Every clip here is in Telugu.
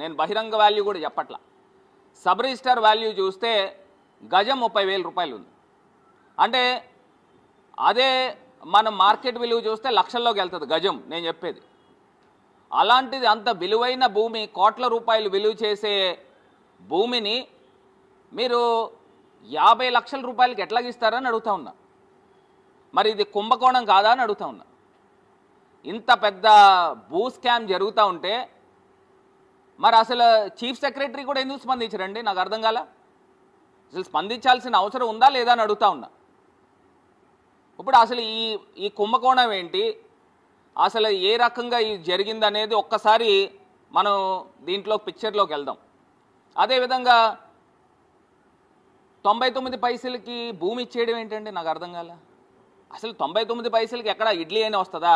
నేను బహిరంగ వాల్యూ కూడా చెప్పట్లా. సబ్ రిజిస్టర్ వాల్యూ చూస్తే గజం 30,000 రూపాయలు ఉంది. అంటే అదే మనం మార్కెట్ విలువ చూస్తే లక్షల్లోకి వెళ్తుంది గజం. నేను చెప్పేది అలాంటిది అంత విలువైన భూమి, కోట్ల రూపాయలు విలువ చేసే భూమిని మీరు 50 లక్షల రూపాయలకి ఎట్లాగిస్తారని అడుగుతా ఉన్నా. మరి ఇది కుంభకోణం కాదా అని అడుగుతా ఉన్నా. ఇంత పెద్ద భూ స్కామ్ జరుగుతూ ఉంటే మరి అసలు చీఫ్ సెక్రటరీ కూడా ఎందుకు స్పందించరండి? నాకు అర్థం కాల. అసలు స్పందించాల్సిన అవసరం ఉందా లేదా అని అడుగుతా ఉన్నా. ఇప్పుడు అసలు ఈ కుంభకోణం ఏంటి, అసలు ఏ రకంగా ఇది జరిగిందనేది ఒక్కసారి మనం దీంట్లో పిక్చర్లోకి వెళ్దాం. అదేవిధంగా 99 పైసలకి భూమి ఇచ్చేయడం ఏంటండి? నాకు అర్థం కాల. అసలు 99 పైసలకి ఎక్కడ ఇడ్లీ అయినా వస్తుందా,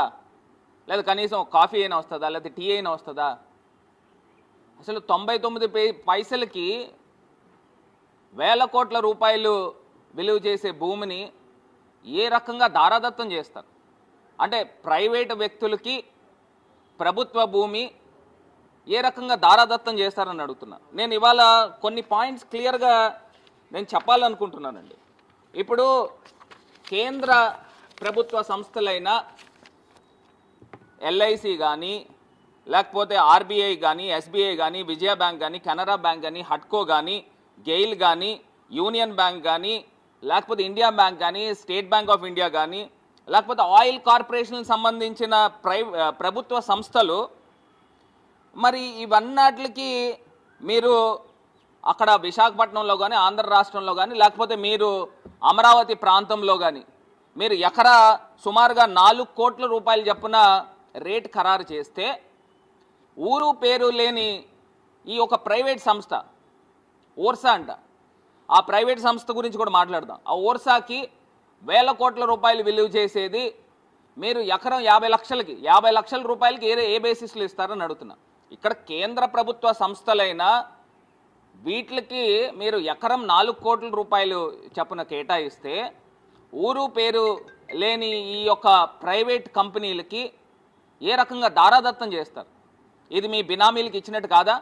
లేదా కనీసం కాఫీ అయినా వస్తుందా, లేదా టీ అయినా వస్తుందా? అసలు 99 పైసలకి వేల కోట్ల రూపాయలు విలువ చేసే భూమిని ఏ రకంగా దారాదత్తం చేస్తారు? అంటే ప్రైవేటు వ్యక్తులకి ప్రభుత్వ భూమి ఏ రకంగా దారాదత్తం చేస్తారని అడుగుతున్నా. నేను ఇవాళ కొన్ని పాయింట్స్ క్లియర్గా నేను చెప్పాలనుకుంటున్నానండి. ఇప్పుడు కేంద్ర ప్రభుత్వ సంస్థలైన ఎల్ఐసి కానీ, లేకపోతే ఆర్బీఐ కానీ, ఎస్బీఐ కానీ, విజయ బ్యాంక్ కానీ, కెనరా బ్యాంక్ కానీ, హడ్కో కానీ, గెయిల్ కానీ, యూనియన్ బ్యాంక్ కానీ, లేకపోతే ఇండియా బ్యాంక్ కానీ, స్టేట్ బ్యాంక్ ఆఫ్ ఇండియా కానీ, లేకపోతే ఆయిల్ కార్పొరేషన్ సంబంధించిన ప్రభుత్వ సంస్థలు, మరి ఇవన్నిటికి మీరు అక్కడ విశాఖపట్నంలో కానీ, ఆంధ్ర రాష్ట్రంలో కానీ, లేకపోతే మీరు అమరావతి ప్రాంతంలో కానీ మీరు ఎకరా సుమారుగా 4 కోట్ల రూపాయలు చొప్పున రేట్ ఖరారు చేస్తే ఊరు పేరు లేని ఈ ఒక ప్రైవేట్ సంస్థ ఓర్సా అంట, ఆ ప్రైవేట్ సంస్థ గురించి కూడా మాట్లాడదాం. ఆ ఓర్సాకి వేల కోట్ల రూపాయలు విలువ చేసేది మీరు ఎకరం 50 లక్షల రూపాయలకి ఏ బేసిస్లో ఇస్తారని అడుగుతున్నా. ఇక్కడ కేంద్ర ప్రభుత్వ సంస్థలైన వీటికి మీరు ఎకరం 4 కోట్ల రూపాయలు చొప్పున కేటాయిస్తే ఊరు పేరు లేని ఈ యొక్క ప్రైవేట్ కంపెనీలకి ఏ రకంగా దారాదత్తం చేస్తారు? ఇది మీ బినామీలకు ఇచ్చినట్టు కాదా?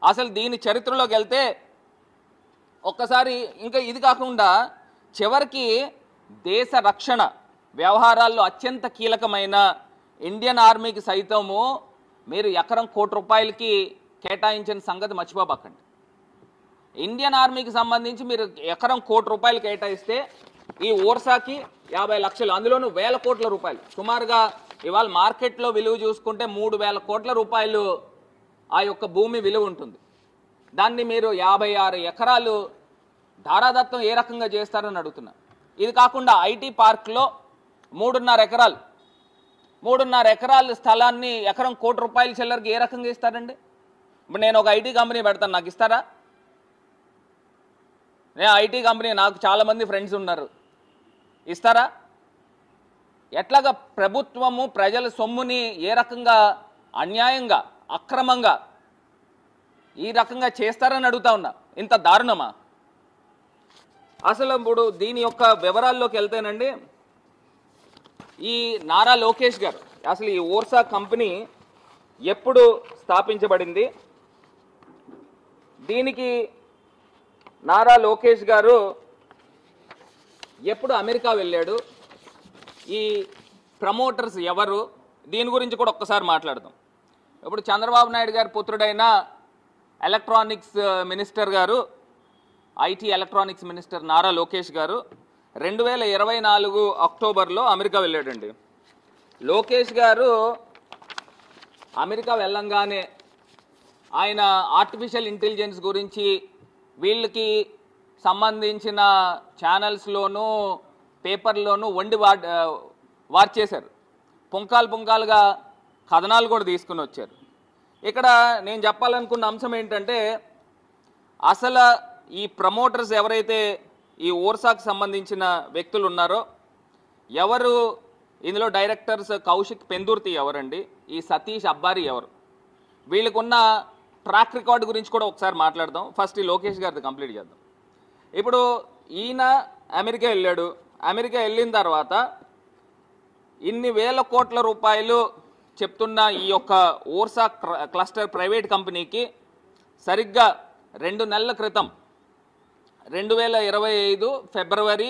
అసలు దీని చరిత్రలోకి వెళ్తే ఒక్కసారి ఇంకా ఇది కాకుండా చివరికి దేశ రక్షణ వ్యవహారాల్లో అత్యంత కీలకమైన ఇండియన్ ఆర్మీకి సైతము మీరు ఎకరం 1 కోటి రూపాయలకి కేటాయించిన సంగతి మర్చిపోబాకండి. ఇండియన్ ఆర్మీకి సంబంధించి మీరు ఎకరం 1 కోటి రూపాయలు కేటాయిస్తే ఈ ఓర్సాకి 50 లక్షలు, అందులోనూ వేల కోట్ల రూపాయలు, సుమారుగా ఇవాళ మార్కెట్లో విలువ చూసుకుంటే 3,000 కోట్ల రూపాయలు ఆ యొక్క భూమి విలువ ఉంటుంది. దాన్ని మీరు 56 ఎకరాలు దారాదత్తం ఏ రకంగా చేస్తారని అడుగుతున్నా. ఇది కాకుండా ఐటీ పార్క్లో 3.5 ఎకరాల స్థలాన్ని ఎకరం 1 కోటి రూపాయల చిల్లరకి ఏ రకంగా ఇస్తారండి? ఇప్పుడు నేను ఒక ఐటీ కంపెనీ పెడతాను, నాకు ఇస్తారా? నేను ఐటీ కంపెనీ, నాకు చాలామంది ఫ్రెండ్స్ ఉన్నారు, ఇస్తారా? ఎట్లాగా ప్రభుత్వము ప్రజల సొమ్ముని ఏ రకంగా అన్యాయంగా అక్రమంగా ఈ రకంగా చేస్తారని అడుగుతా ఉన్నా. ఇంత దారుణమా? అసలు ఇప్పుడు దీని యొక్క వివరాల్లోకి వెళ్తేనండి, ఈ నారా లోకేష్ గారు అసలు ఈ ఓర్సా కంపెనీ ఎప్పుడు స్థాపించబడింది, దీనికి నారా లోకేష్ గారు ఎప్పుడు అమెరికా వెళ్ళాడు, ఈ ప్రమోటర్స్ ఎవరు, దీని గురించి కూడా ఒక్కసారి మాట్లాడదాం. ఇప్పుడు చంద్రబాబు నాయుడు గారి పుత్రుడైన ఎలక్ట్రానిక్స్ మినిస్టర్ గారు, IT electronics minister Nara Lokesh గారు 2024 అక్టోబర్లో అమెరికా వెళ్ళాడండి. లోకేష్ గారు అమెరికా వెళ్ళంగానే ఆయన ఆర్టిఫిషియల్ ఇంటెలిజెన్స్ గురించి వీళ్ళకి సంబంధించిన ఛానల్స్లోనూ పేపర్లోనూ వండి వార్చేశారు. పుంకాలుగా కథనాలు కూడా తీసుకుని వచ్చారు. ఇక్కడ నేను చెప్పాలనుకున్న అంశం ఏంటంటే, అసలు ఈ ప్రమోటర్స్ ఎవరైతే ఈ ఓర్సాకు సంబంధించిన వ్యక్తులు ఉన్నారో, ఎవరు ఇందులో డైరెక్టర్స్, కౌశిక్ పెందుర్తి ఎవరండి, ఈ సతీష్ అబ్బారి ఎవరు, వీళ్ళకున్న ట్రాక్ రికార్డు గురించి కూడా ఒకసారి మాట్లాడదాం. ఫస్ట్ ఈ లోకేష్ గారిది కంప్లీట్ చేద్దాం. ఇప్పుడు ఈయన అమెరికా వెళ్ళాడు. అమెరికా వెళ్ళిన తర్వాత ఇన్ని వేల కోట్ల రూపాయలు చెప్తున్న ఈ యొక్క ఓర్సా క్లస్టర్ ప్రైవేట్ కంపెనీకి సరిగ్గా 2 నెలల క్రితం 2025 ఫిబ్రవరి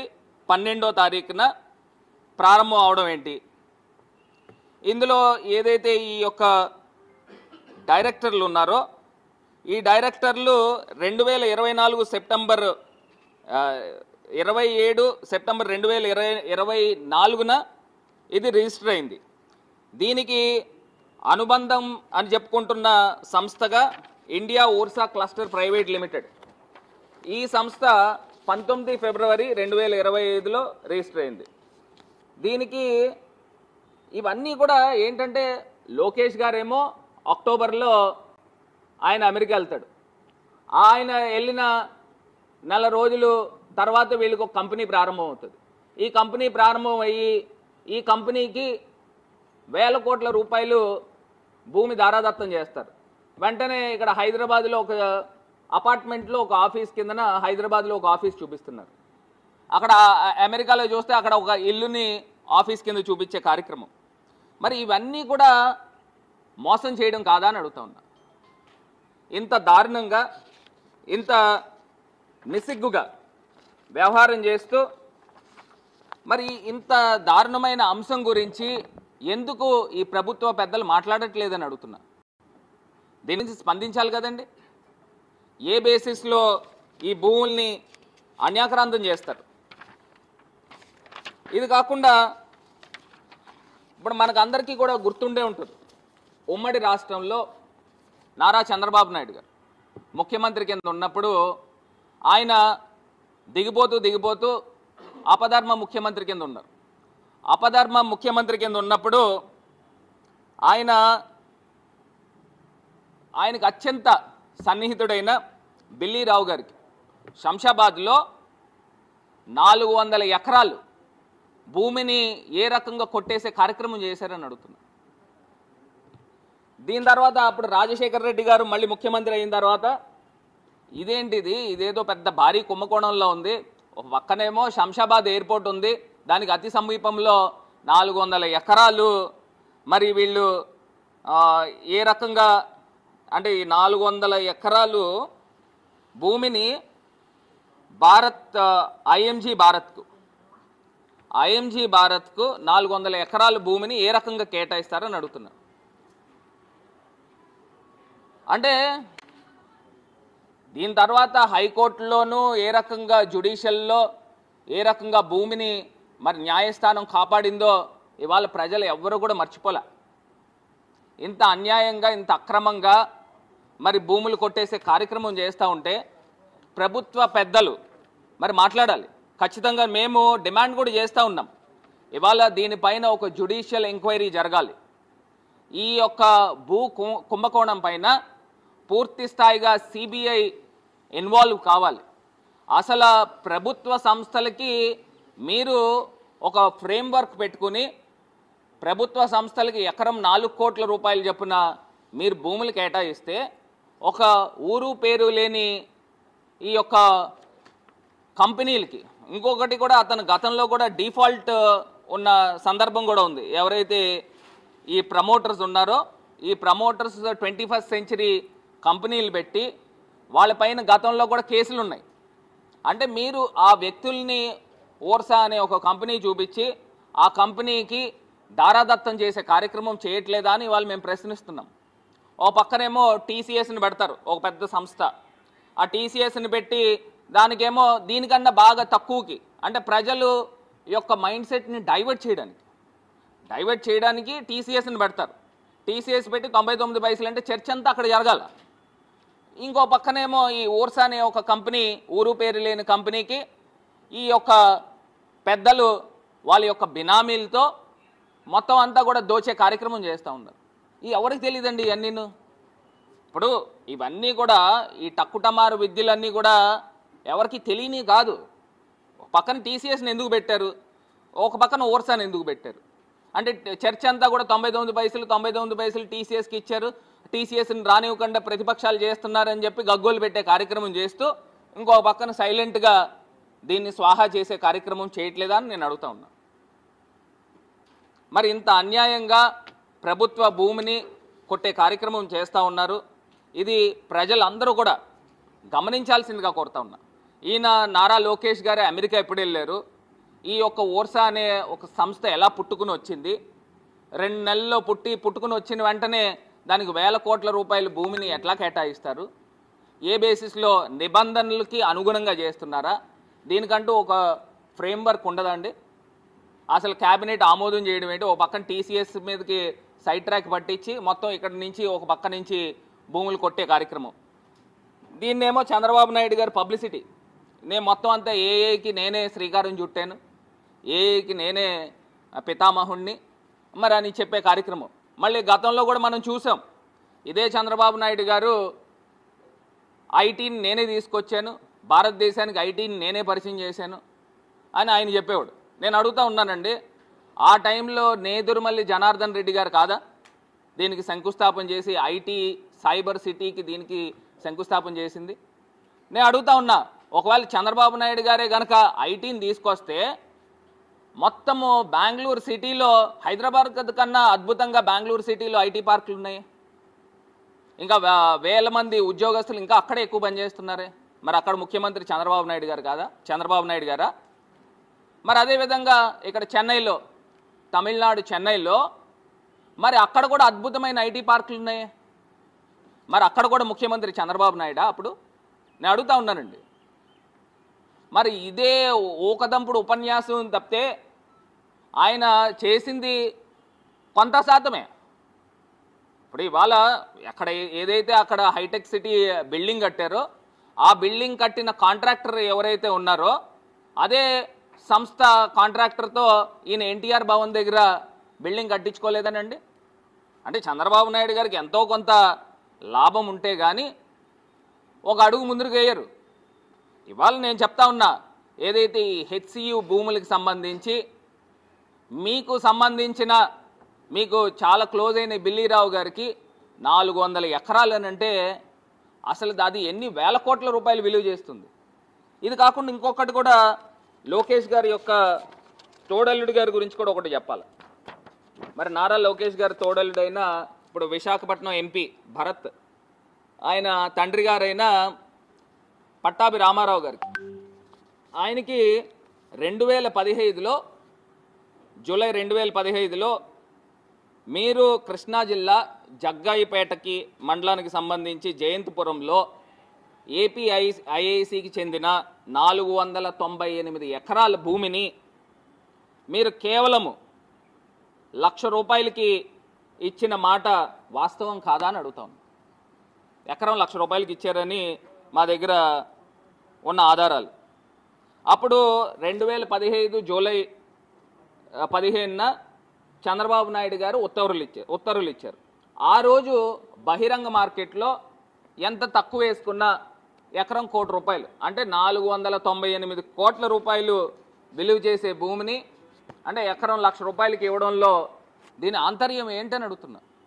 12వ తారీఖున ప్రారంభం అవడం ఏంటి? ఇందులో ఏదైతే ఈ యొక్క డైరెక్టర్లు ఉన్నారో ఈ డైరెక్టర్లు 2024 సెప్టెంబర్ 27 సెప్టెంబర్ 2024న ఇది రిజిస్టర్ అయింది. దీనికి అనుబంధం అని చెప్పుకుంటున్న సంస్థగా ఇండియా ఓర్సా క్లస్టర్ ప్రైవేట్ లిమిటెడ్. ఈ సంస్థ 19 ఫిబ్రవరి 2025లో రిజిస్టర్ అయింది. దీనికి ఇవన్నీ కూడా ఏంటంటే లోకేష్ గారేమో అక్టోబర్లో ఆయన అమెరికా వెళ్తాడు. ఆయన వెళ్ళిన నెల రోజులు తర్వాత వీళ్ళకి ఒక కంపెనీ ప్రారంభం అవుతుంది. ఈ కంపెనీ ప్రారంభం అయ్యి ఈ కంపెనీకి వేల కోట్ల రూపాయలు భూమి దారాదత్తం చేస్తారు. వెంటనే ఇక్కడ హైదరాబాద్లో ఒక అపార్ట్మెంట్లో ఒక ఆఫీస్ కిందన హైదరాబాద్లో ఒక ఆఫీస్ చూపిస్తున్నారు. అక్కడ అమెరికాలో చూస్తే అక్కడ ఒక ఇల్లుని ఆఫీస్ కింద చూపించే కార్యక్రమం. మరి ఇవన్నీ కూడా మోసం చేయడం కాదా అని అడుగుతా ఉన్నా. ఇంత దారుణంగా ఇంత నిస్సిగ్గుగా వ్యవహారం చేస్తూ మరి ఇంత దారుణమైన అంశం గురించి ఎందుకు ఈ ప్రభుత్వ పెద్దలు మాట్లాడట్లేదని అడుగుతున్నా. దీని నుంచి స్పందించాలి కదండి. ఏ బేసిస్లో ఈ భూముల్ని అన్యాక్రాంతం చేస్తారు? ఇది కాకుండా ఇప్పుడు మనకు అందరికీ కూడా గుర్తుండే ఉంటుంది, ఉమ్మడి రాష్ట్రంలో నారా చంద్రబాబు నాయుడు గారు ముఖ్యమంత్రి కింద ఉన్నప్పుడు ఆయన దిగిపోతూ అపధర్మ ముఖ్యమంత్రి కింద ఉన్నారు. అపధర్మ ముఖ్యమంత్రి కింద ఉన్నప్పుడు ఆయనకు అత్యంత సన్నిహితుడైన బిల్లీరావు గారికి శంషాబాద్లో 400 ఎకరాలు భూమిని ఏ రకంగా కొట్టేసే కార్యక్రమం చేశారని అడుగుతున్నారు. దీని తర్వాత అప్పుడు రాజశేఖర రెడ్డి గారు మళ్ళీ ముఖ్యమంత్రి అయిన తర్వాత ఇదేంటిది, ఇదేదో పెద్ద భారీ కుంభకోణంలో ఉంది, ఒక పక్కనేమో శంషాబాద్ ఎయిర్పోర్ట్ ఉంది, దానికి అతి సమీపంలో 400 ఎకరాలు, మరి వీళ్ళు ఏ రకంగా అంటే ఈ 400 ఎకరాలు భూమిని ఐఎంజీ భారత్కు 400 ఎకరాల భూమిని ఏ రకంగా కేటాయిస్తారని అడుగుతున్నారు. అంటే దీని తర్వాత హైకోర్టులోనూ ఏ రకంగా జ్యుడిషియల్లో ఏ రకంగా భూమిని మరి న్యాయస్థానం కాపాడిందో ఇవాళ ప్రజలు ఎవ్వరూ కూడా మర్చిపోలే. ఇంత అన్యాయంగా ఇంత అక్రమంగా మరి భూములు కొట్టేసే కార్యక్రమం చేస్తూ ఉంటే ప్రభుత్వ పెద్దలు మరి మాట్లాడాలి. ఖచ్చితంగా మేము డిమాండ్ కూడా చేస్తూ ఉన్నాం. ఇవాళ దీనిపైన ఒక జ్యుడిషియల్ ఎంక్వైరీ జరగాలి. ఈ యొక్క భూ కుంభకోణం పైన పూర్తి స్థాయిగా సిబిఐ ఇన్వాల్వ్ కావాలి. అసలు ప్రభుత్వ సంస్థలకి మీరు ఒక ఫ్రేమ్వర్క్ పెట్టుకుని ప్రభుత్వ సంస్థలకి ఎకరం 4 కోట్ల రూపాయలు చొప్పున మీరు భూములు కేటాయిస్తే ఒక ఊరు పేరు లేని ఈ యొక్క కంపెనీలకి ఇంకొకటి కూడా అతను గతంలో కూడా డిఫాల్ట్ ఉన్న సందర్భం కూడా ఉంది. ఎవరైతే ఈ ప్రమోటర్స్ ఉన్నారో ఈ ప్రమోటర్స్ 21st సెంచరీ కంపెనీలు పెట్టి వాళ్ళపైన గతంలో కూడా కేసులు ఉన్నాయి. అంటే మీరు ఆ వ్యక్తుల్ని ఓర్సా అనే ఒక కంపెనీ చూపించి ఆ కంపెనీకి దారాదత్తం చేసే కార్యక్రమం చేయట్లేదా అని వాళ్ళు మేము ప్రశ్నిస్తున్నాం. ఓ పక్కనేమో టీసీఎస్ని పెడతారు, ఒక పెద్ద సంస్థ. ఆ టీసీఎస్ని పెట్టి దానికేమో దీనికన్నా బాగా తక్కువకి అంటే ప్రజలు యొక్క మైండ్ సెట్ని డైవర్ట్ చేయడానికి టీసీఎస్ని పెడతారు. టీసీఎస్ పెట్టి 99 పైసలు అంటే చర్చ అంతా అక్కడ జరగాల. ఇంకో పక్కనేమో ఈ ఓర్సా అనే ఒక కంపెనీ, ఊరు పేరు లేని కంపెనీకి ఈ యొక్క పెద్దలు వాళ్ళ యొక్క బినామీలతో మొత్తం అంతా కూడా దోచే కార్యక్రమం చేస్తూ ఉన్నారు. ఈ ఎవరికి తెలియదండి ఇవన్నీను. ఇప్పుడు ఇవన్నీ కూడా ఈ టక్కుటమారు విద్యలన్నీ కూడా ఎవరికి తెలియని కాదు. ఒక పక్కన టీసీఎస్ని ఎందుకు పెట్టారు, ఒక పక్కన ఓర్సాని ఎందుకు పెట్టారు అంటే చర్చ అంతా కూడా 99 పైసలు టీసీఎస్కి ఇచ్చారు, టీసీఎస్ని రానివ్వకుండా ప్రతిపక్షాలు చేస్తున్నారని చెప్పి గగ్గోలు పెట్టే కార్యక్రమం చేస్తూ ఇంకో పక్కన సైలెంట్గా దీన్ని స్వాహా చేసే కార్యక్రమం చేయట్లేదా అని నేను అడుగుతా ఉన్నా. మరి ఇంత అన్యాయంగా ప్రభుత్వ భూమిని కొట్టే కార్యక్రమం చేస్తూ ఉన్నారు. ఇది ప్రజలందరూ కూడా గమనించాల్సిందిగా కోరుతా ఉన్నా. ఈయన నారా లోకేష్ గారు అమెరికా ఎప్పుడు వెళ్ళారు, ఈ యొక్క ఓర్సా అనే ఒక సంస్థ ఎలా పుట్టుకుని వచ్చింది, 2 నెలల్లో పుట్టుకుని వచ్చిన వెంటనే దానికి వేల కోట్ల రూపాయల భూమిని ఎట్లా కేటాయిస్తారు, ఏ బేసిస్లో నిబంధనలకి అనుగుణంగా చేస్తున్నారా, దీనికంటూ ఒక ఫ్రేమ్వర్క్ ఉండదండి. అసలు క్యాబినెట్ ఆమోదం చేయడం ఏంటి, ఒక పక్కన టీసీఎస్ మీదకి సైడ్ ట్రాక్ పట్టించి మొత్తం ఇక్కడ నుంచి ఒక పక్క నుంచి భూములు కొట్టే కార్యక్రమం. దీన్నేమో చంద్రబాబు నాయుడు గారు పబ్లిసిటీ, నేను మొత్తం అంతా ఏఏకి నేనే శ్రీకారం చుట్టాను, ఏఏకి నేనే పితామహుణ్ణి మరి అని చెప్పే కార్యక్రమం. మళ్ళీ గతంలో కూడా మనం చూసాం, ఇదే చంద్రబాబు నాయుడు గారు ఐటీని నేనే తీసుకొచ్చాను, భారతదేశానికి ఐటీని నేనే పరిచయం చేశాను అని ఆయన చెప్పేవాడు. నేను అడుగుతా ఉన్నానండి, ఆ టైంలో నేదురుమల్లి జనార్దన్ రెడ్డి గారు కాదా దీనికి శంకుస్థాపన చేసి ఐటీ సైబర్ సిటీకి దీనికి శంకుస్థాపన చేసింది? నేను అడుగుతా ఉన్నా, ఒకవేళ చంద్రబాబు నాయుడు గారే కనుక ఐటీని తీసుకొస్తే మొత్తము బెంగళూరు సిటీలో హైదరాబాద్ కన్నా అద్భుతంగా బెంగళూరు సిటీలో ఐటీ పార్కులు ఉన్నాయి, ఇంకా వేల మంది ఉద్యోగస్తులు ఇంకా అక్కడే ఎక్కువ పనిచేస్తున్నారే. మరి అక్కడ ముఖ్యమంత్రి చంద్రబాబు నాయుడు గారు కాదా, చంద్రబాబు నాయుడు గారా? మరి అదేవిధంగా ఇక్కడ చెన్నైలో, తమిళనాడు చెన్నైలో మరి అక్కడ కూడా అద్భుతమైన ఐటీ పార్కులు ఉన్నాయి, మరి అక్కడ కూడా ముఖ్యమంత్రి చంద్రబాబు నాయుడా అప్పుడు? నేను అడుగుతా ఉన్నానండి. మరి ఇదే ఓకదంపుడు ఉపన్యాసం తప్పితే ఆయన చేసింది కొంత శాతమే. ఇప్పుడు ఇవాళ అక్కడ ఏదైతే అక్కడ హైటెక్ సిటీ బిల్డింగ్ కట్టారో ఆ బిల్డింగ్ కట్టిన కాంట్రాక్టర్ ఎవరైతే ఉన్నారో అదే సంస్థ కాంట్రాక్టర్తో ఈయన ఎన్టీఆర్ భవన్ దగ్గర బిల్డింగ్ కట్టించుకోలేదనండి. అంటే చంద్రబాబు నాయుడు గారికి ఎంతో కొంత లాభం ఉంటే కానీ ఒక అడుగు ముందుకు వేయరు. ఇవాళ నేను చెప్తా ఉన్నా, ఏదైతే ఈ హెచ్సియు భూములకు సంబంధించి మీకు చాలా క్లోజ్ అయిన బిల్లీరావు గారికి 400 ఎకరాలు అని అంటే అసలు అది ఎన్ని వేల కోట్ల రూపాయలు విలువ చేస్తుంది. ఇది కాకుండా ఇంకొకటి కూడా లోకేష్ గారి యొక్క తోడల్లుడి గారి గురించి కూడా ఒకటి చెప్పాలి. మరి నారా లోకేష్ గారి తోడల్లుడైన ఇప్పుడు విశాఖపట్నం ఎంపీ భరత్, ఆయన తండ్రి గారైన పట్టాభి రామారావు గారికి, ఆయనకి 2015లో జూలై 2015లో మీరు కృష్ణా జిల్లా జగ్గాయిపేటకి మండలానికి సంబంధించి జయంతిపురంలో ఏపీఐఐసికి చెందిన 498 ఎకరాల భూమిని మీరు కేవలము ₹1,00,000 ఇచ్చిన మాట వాస్తవం కాదా అని అడుగుతాం. ఎకరం ₹1,00,000 ఇచ్చారని మా దగ్గర ఉన్న ఆధారాలు. అప్పుడు 2015 జూలై 15న చంద్రబాబు నాయుడు గారు ఉత్తర్వులు ఇచ్చారు. ఆ రోజు బహిరంగ మార్కెట్లో ఎంత తక్కువ వేసుకున్నా ఎకరం ₹1,00,00,000 అంటే 498 కోట్ల రూపాయలు విలువ చేసే భూమిని అంటే ఎకరం ₹1,00,000 ఇవ్వడంలో దీని ఆంతర్యం ఏంటని అడుగుతున్నా.